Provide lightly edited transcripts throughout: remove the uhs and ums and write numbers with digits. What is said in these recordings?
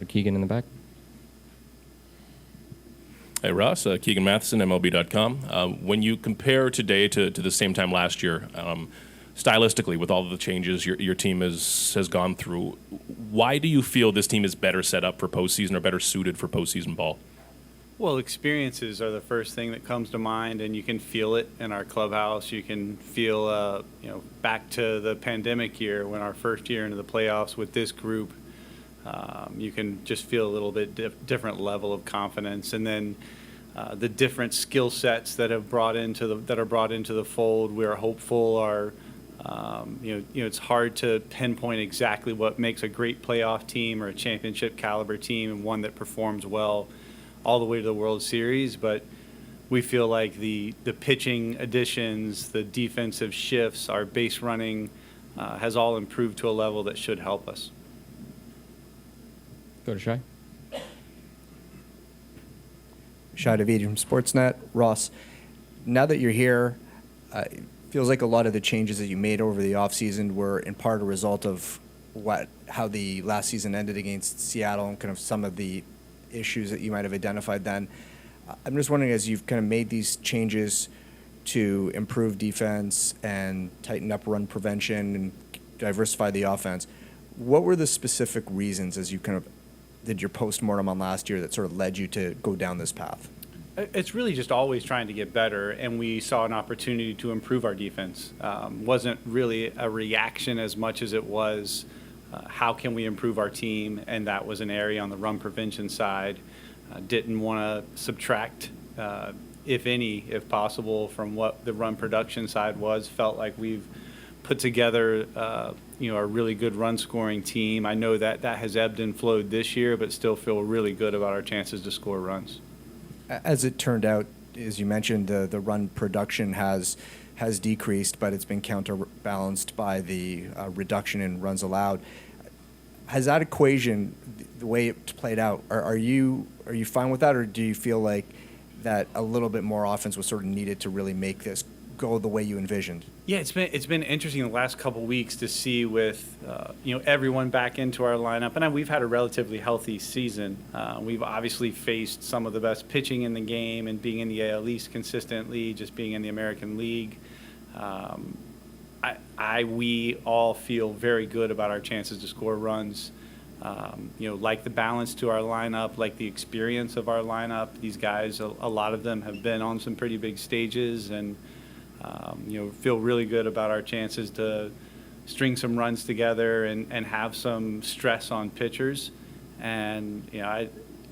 Keegan in the back. Hey, Ross. Keegan Matheson, MLB.com. When you compare today to the same time last year, stylistically, with all of the changes your team has gone through, why do you feel this team is better set up for postseason or better suited for postseason ball? Well, experiences are the first thing that comes to mind, and you can feel it in our clubhouse. You can feel, back to the pandemic year when our first year into the playoffs with this group. You can just feel a little bit different level of confidence, and then the different skill sets that are brought into the fold. We are hopeful. It's hard to pinpoint exactly what makes a great playoff team or a championship caliber team and one that performs well all the way to the World Series, but we feel like the pitching additions, the defensive shifts, our base running has all improved to a level that should help us. Go to Shai. Shai David from Sportsnet. Ross, now that you're here, it feels like a lot of the changes that you made over the offseason were in part a result of how the last season ended against Seattle and kind of some of the issues that you might have identified then. I'm just wondering, as you've kind of made these changes to improve defense and tighten up run prevention and diversify the offense, what were the specific reasons as you kind of did your postmortem on last year that sort of led you to go down this path? It's really just always trying to get better, and we saw an opportunity to improve our defense. Wasn't really a reaction as much as it was how can we improve our team, and that was an area on the run prevention side. Didn't want to subtract, if possible, from what the run production side was. Felt like we've put together a really good run scoring team. I know that has ebbed and flowed this year, but still feel really good about our chances to score runs. As it turned out, as you mentioned, the run production has decreased, but it's been counterbalanced by the reduction in runs allowed. Has that equation, the way it played out, are you fine with that, or do you feel like that a little bit more offense was sort of needed to really make this go the way you envisioned? Yeah, it's been interesting the last couple weeks to see with everyone back into our lineup, and we've had a relatively healthy season. We've obviously faced some of the best pitching in the game, and being in the AL East consistently, just being in the American League. We all feel very good about our chances to score runs. Like the balance to our lineup, like the experience of our lineup. These guys, a lot of them have been on some pretty big stages, and feel really good about our chances to string some runs together and have some stress on pitchers. And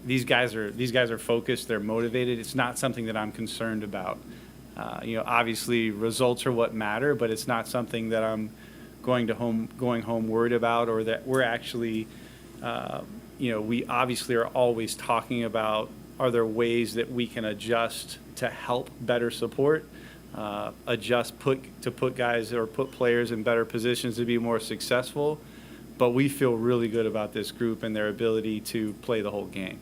these guys are focused. They're motivated. It's not something that I'm concerned about. Obviously results are what matter, but it's not something that I'm going home worried about, or that we're actually. We obviously are always talking about, are there ways that we can adjust to help better support, put guys or put players in better positions to be more successful. But we feel really good about this group and their ability to play the whole game.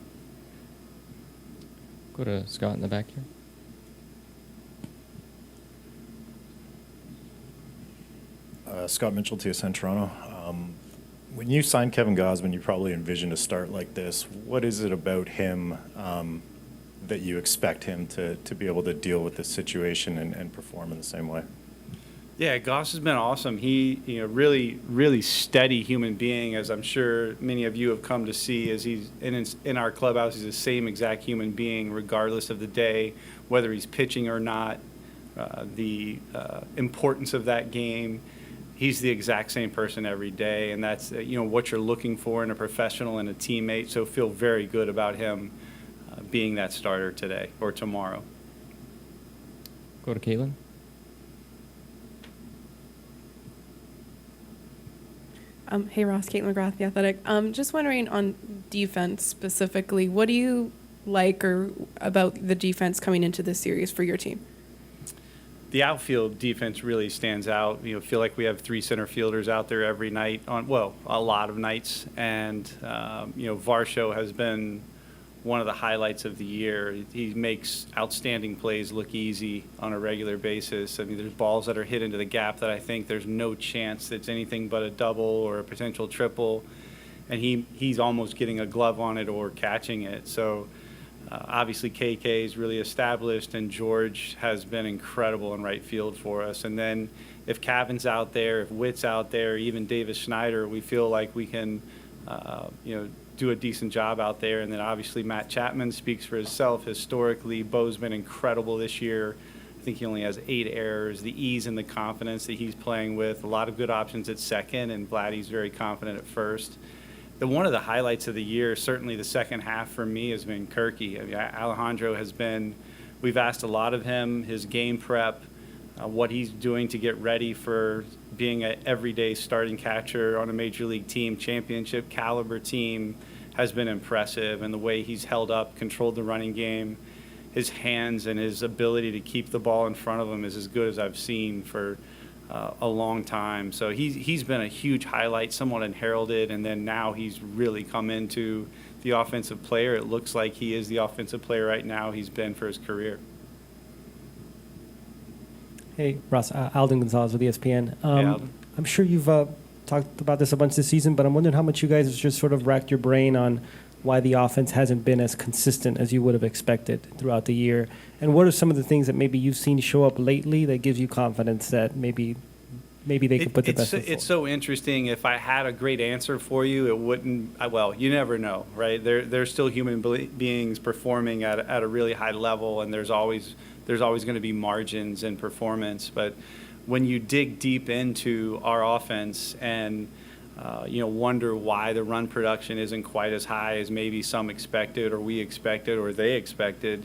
Go to Scott in the back here. Scott Mitchell, TSN Toronto. When you signed Kevin Gausman, you probably envisioned a start like this. What is it about him that you expect him to be able to deal with this situation and perform in the same way? Yeah, Goss has been awesome. He, really, really steady human being, as I'm sure many of you have come to see. As he's in our clubhouse, he's the same exact human being, regardless of the day, whether he's pitching or not. The importance of that game. He's the exact same person every day, and that's what you're looking for in a professional and a teammate. So feel very good about him being that starter today or tomorrow. Go to Caitlin. Hey Ross, Caitlin McGrath, The Athletic. Just wondering on defense specifically, what do you like or about the defense coming into this series for your team? The outfield defense really stands out. Feel like we have three center fielders out there every night a lot of nights. And, Varsho has been one of the highlights of the year. He makes outstanding plays look easy on a regular basis. I mean, there's balls that are hit into the gap that I think there's no chance that's anything but a double or a potential triple. and he's almost getting a glove on it or catching it. So obviously KK is really established, and George has been incredible in right field for us. And then if Cavan's out there, if Witt's out there, even Davis Schneider, we feel like we can, do a decent job out there. And then obviously Matt Chapman speaks for himself. Historically, Bo's been incredible this year. I think he only has 8 errors. The ease and the confidence that he's playing with, a lot of good options at second, and Vladdy's very confident at first. One of the highlights of the year, certainly the second half for me, has been Kirky. I mean, Alejandro has been, we've asked a lot of him, his game prep, what he's doing to get ready for being an everyday starting catcher on a major league team, championship caliber team, has been impressive. And the way he's held up, controlled the running game, his hands and his ability to keep the ball in front of him is as good as I've seen for a long time. So he's been a huge highlight, somewhat heralded, and then now he's really come into the offensive player. It looks like he is the offensive player right now he's been for his career. Hey, Ross, Alden Gonzalez with ESPN. Hey, Alden. I'm sure you've talked about this a bunch this season, but I'm wondering how much you guys have just sort of racked your brain on why the offense hasn't been as consistent as you would have expected throughout the year. And what are some of the things that maybe you've seen show up lately that gives you confidence that maybe they could put the best foot forward? It's so interesting. If I had a great answer for you, it wouldn't. Well, you never know, right? They're still human beings performing at a really high level, and there's always going to be margins in performance. But when you dig deep into our offense and wonder why the run production isn't quite as high as maybe some expected, or we expected, or they expected,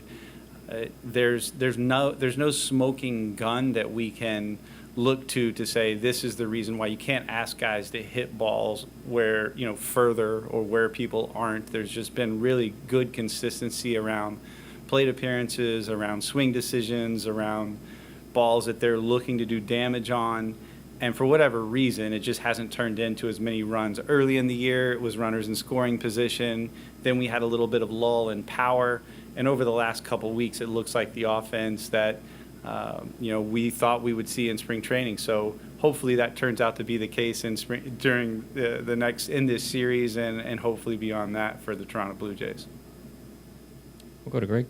there's no smoking gun that we can look to say this is the reason why. You can't ask guys to hit balls where further or where people aren't. There's just been really good consistency around plate appearances, around swing decisions, around balls that they're looking to do damage on. And for whatever reason, it just hasn't turned into as many runs. Early in the year, it was runners in scoring position. Then we had a little bit of lull in power. And over the last couple weeks, it looks like the offense that we thought we would see in spring training. So hopefully that turns out to be the case in spring, during in this series, and hopefully beyond that for the Toronto Blue Jays. We'll go to Greg.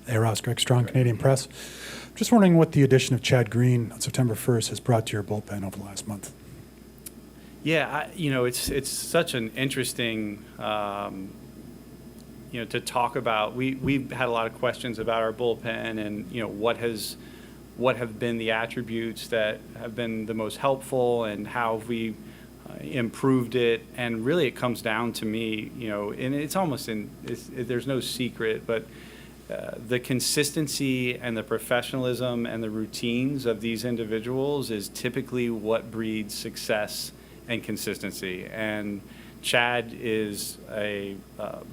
Hey, Ross, Greg Strong, Canadian Press. Just wondering what the addition of Chad Green on September 1st has brought to your bullpen over the last month. Yeah, it's such an interesting, to talk about. We've had a lot of questions about our bullpen and, what have been the attributes that have been the most helpful and how have we improved it. And really it comes down to me, and it's almost there's no secret, but the consistency and the professionalism and the routines of these individuals is typically what breeds success and consistency. And Chad is a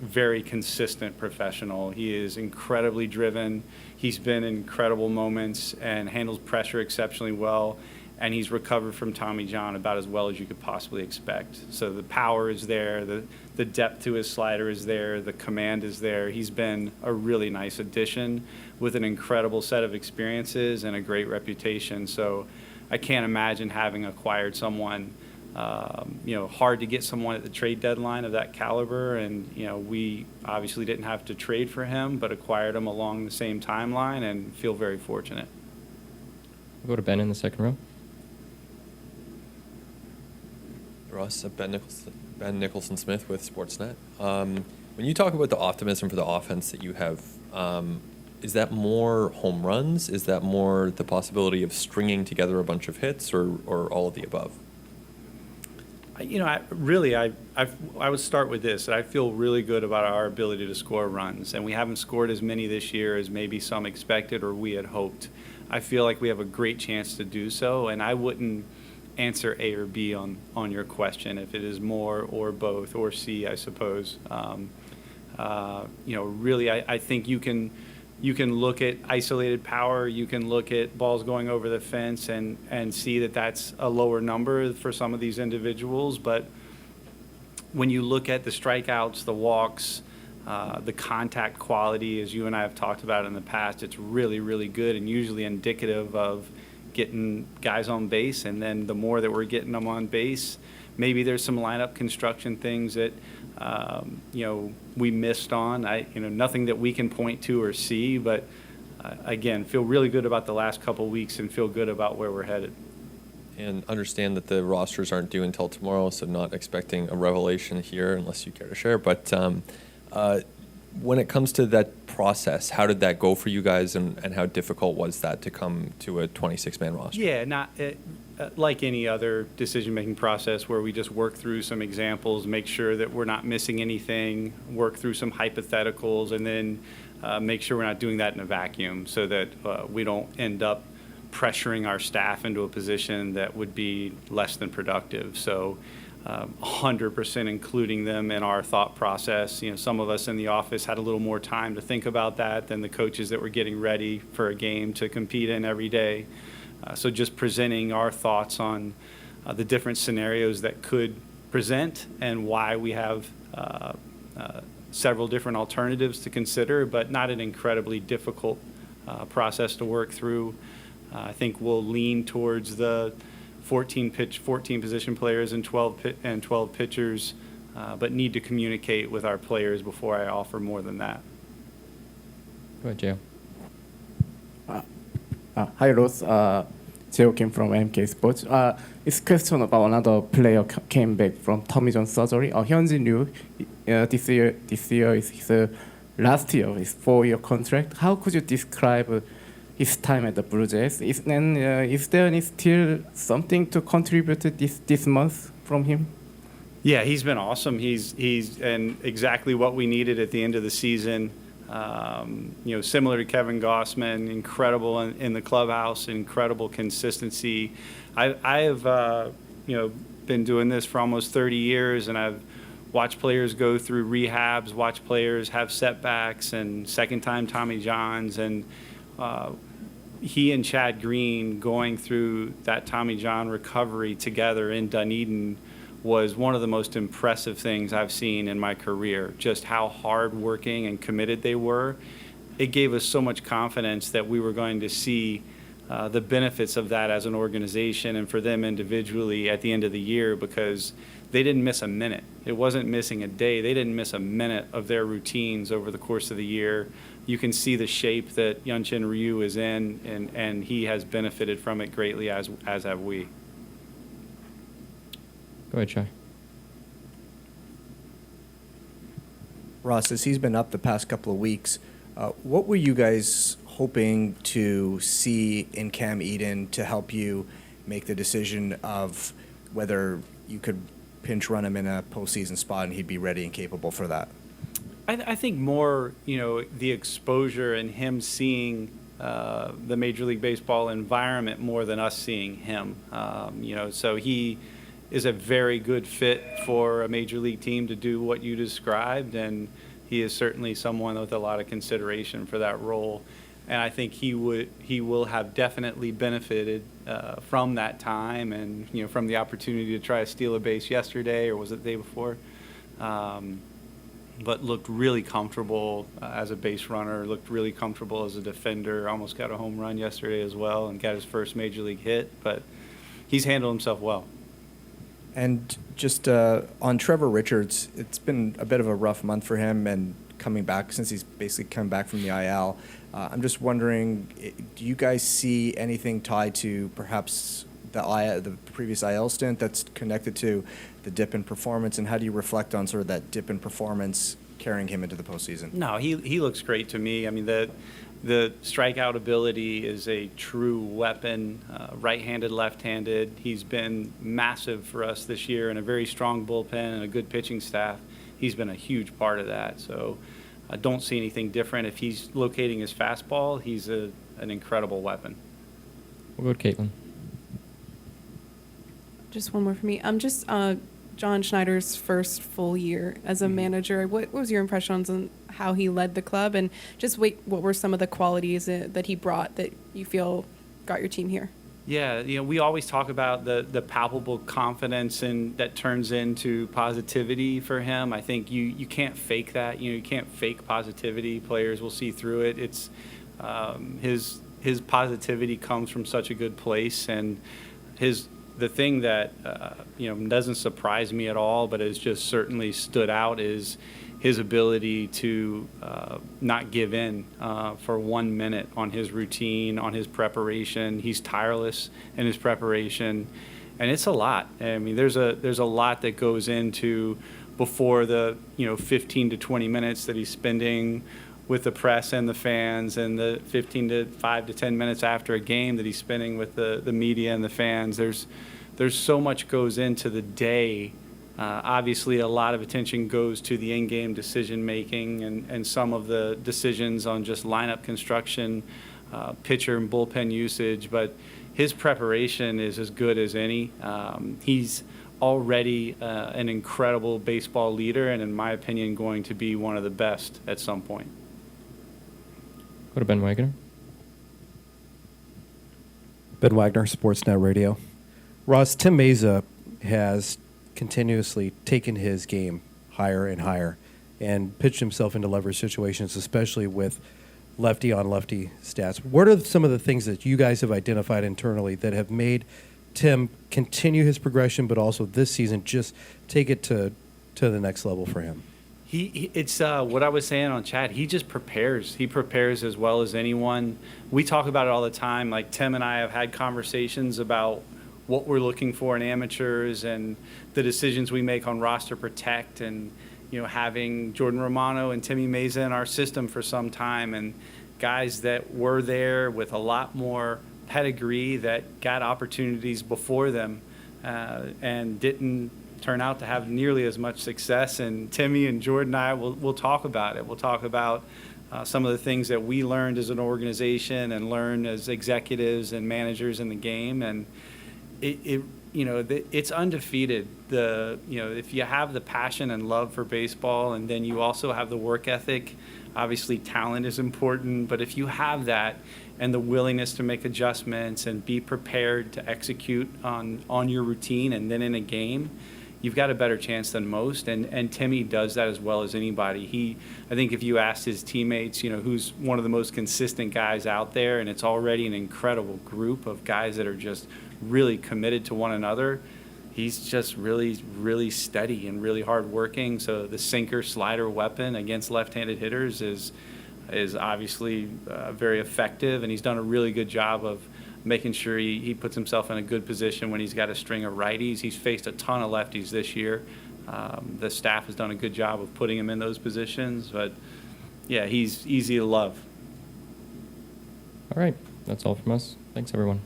very consistent professional. He is incredibly driven. He's been in incredible moments and handles pressure exceptionally well. And he's recovered from Tommy John about as well as you could possibly expect. So the power is there, the depth to his slider is there, the command is there. He's been a really nice addition with an incredible set of experiences and a great reputation. So I can't imagine having acquired someone, hard to get someone at the trade deadline of that caliber. And, we obviously didn't have to trade for him, but acquired him along the same timeline and feel very fortunate. We'll go to Ben in the second row. Ross, Ben Nicholson-Smith with Sportsnet. When you talk about the optimism for the offense that you have, is that more home runs? Is that more the possibility of stringing together a bunch of hits, or all of the above? I would start with this. I feel really good about our ability to score runs, and we haven't scored as many this year as maybe some expected or we had hoped. I feel like we have a great chance to do so, and I wouldn't answer A or B on your question, if it is more or both or C, I suppose. Really, I think you can look at isolated power, you can look at balls going over the fence and see that that's a lower number for some of these individuals. But when you look at the strikeouts, the walks, the contact quality, as you and I have talked about in the past, it's really, really good and usually indicative of getting guys on base, and then the more that we're getting them on base, maybe there's some lineup construction things that we missed on. Nothing that we can point to or see, but again, feel really good about the last couple weeks and feel good about where we're headed. And understand that the rosters aren't due until tomorrow, so not expecting a revelation here unless you care to share. But when it comes to that process, how did that go for you guys, and how difficult was that to come to a 26-man roster? Yeah, not like any other decision-making process where we just work through some examples, make sure that we're not missing anything, work through some hypotheticals, and then make sure we're not doing that in a vacuum so that we don't end up pressuring our staff into a position that would be less than productive. So 100% including them in our thought process. Some of us in the office had a little more time to think about that than the coaches that were getting ready for a game to compete in every day. So just presenting our thoughts on the different scenarios that could present and why we have several different alternatives to consider, but not an incredibly difficult process to work through. I think we'll lean towards the 14 position players and 12 pitchers, but need to communicate with our players before I offer more than that. Go ahead, Joe. Hi, Ross. Joe Kim from MK Sports. It's a question about another player came back from Tommy John surgery. Hyun-Jin Ryu, this year is his last year, his 4-year contract. How could you describe his time at the Blue Jays? Is there still something to contribute to this month from him? Yeah, he's been awesome. He's and exactly what we needed at the end of the season. Similar to Kevin Gausman, incredible in the clubhouse, incredible consistency. I have been doing this for almost 30 years, and I've watched players go through rehabs, watched players have setbacks and second-time Tommy Johns, and he and Chad Green going through that Tommy John recovery together in Dunedin was one of the most impressive things I've seen in my career. Just how hardworking and committed they were. It gave us so much confidence that we were going to see the benefits of that as an organization and for them individually at the end of the year, because they didn't miss a minute. It wasn't missing a day. They didn't miss a minute of their routines over the course of the year. You can see the shape that Hyun-Jin Ryu is in, and he has benefited from it greatly, as have we. Go ahead, Shai. Ross, as he's been up the past couple of weeks, what were you guys hoping to see in Cam Eden to help you make the decision of whether you could pinch run him in a postseason spot and he'd be ready and capable for that? I think more, the exposure and him seeing the Major League Baseball environment more than us seeing him. So he is a very good fit for a Major League team to do what you described, and he is certainly someone with a lot of consideration for that role. And I think he will have definitely benefited from that time and, from the opportunity to try to steal a base yesterday, or was it the day before? But looked really comfortable as a base runner, looked really comfortable as a defender, almost got a home run yesterday as well and got his first Major League hit. But he's handled himself well. And just on Trevor Richards, it's been a bit of a rough month for him and coming back since he's basically come back from the IL. I'm just wondering, do you guys see anything tied to perhaps the previous IL stint that's connected to the dip in performance, and how do you reflect on sort of that dip in performance carrying him into the postseason? No, he looks great to me. I mean, the strikeout ability is a true weapon, right-handed, left-handed. He's been massive for us this year, and a very strong bullpen and a good pitching staff. He's been a huge part of that. So I don't see anything different. If he's locating his fastball, he's an incredible weapon. We'll go to Caitlin. Just one more for me. Just John Schneider's first full year as a manager. What was your impressions on how he led the club, and just what were some of the qualities that he brought that you feel got your team here? Yeah, we always talk about the palpable confidence and that turns into positivity for him. I think you can't fake that. You can't fake positivity. Players will see through it. It's his his positivity comes from such a good place, and the thing that doesn't surprise me at all, but has just certainly stood out is his ability to not give in for 1 minute on his routine, on his preparation. He's tireless in his preparation, and it's a lot. I mean, there's a lot that goes into before the 15 to 20 minutes that he's spending with the press and the fans, and the 5 to 10 minutes after a game that he's spending with the media and the fans. There's so much goes into the day. Obviously, a lot of attention goes to the in-game decision-making and some of the decisions on just lineup construction, pitcher and bullpen usage, but his preparation is as good as any. He's already an incredible baseball leader, and in my opinion, going to be one of the best at some point. Go to Ben Wagner. Ben Wagner, Sportsnet Radio. Ross, Tim Meza has continuously taken his game higher and higher and pitched himself into leverage situations, especially with lefty on lefty stats. What are some of the things that you guys have identified internally that have made Tim continue his progression, but also this season just take it to the next level for him? It's what I was saying on chat. He just prepares. He prepares as well as anyone. We talk about it all the time. Like, Tim and I have had conversations about what we're looking for in amateurs and the decisions we make on roster protect, and having Jordan Romano and Timmy Meza in our system for some time, and guys that were there with a lot more pedigree that got opportunities before them and didn't turn out to have nearly as much success. And Timmy and Jordan and I will talk about it. We'll talk about some of the things that we learned as an organization and learned as executives and managers in the game. And it's undefeated. If you have the passion and love for baseball, and then you also have the work ethic, obviously talent is important, but if you have that and the willingness to make adjustments and be prepared to execute on your routine and then in a game, you've got a better chance than most. And Timmy does that as well as anybody. I think if you asked his teammates, who's one of the most consistent guys out there, and it's already an incredible group of guys that are just really committed to one another, he's just really, really steady and really hardworking. So the sinker slider weapon against left-handed hitters is obviously very effective, and he's done a really good job of making sure he puts himself in a good position when he's got a string of righties. He's faced a ton of lefties this year. The staff has done a good job of putting him in those positions, but yeah, he's easy to love. All right. That's all from us. Thanks, everyone.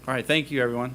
All right, thank you, everyone.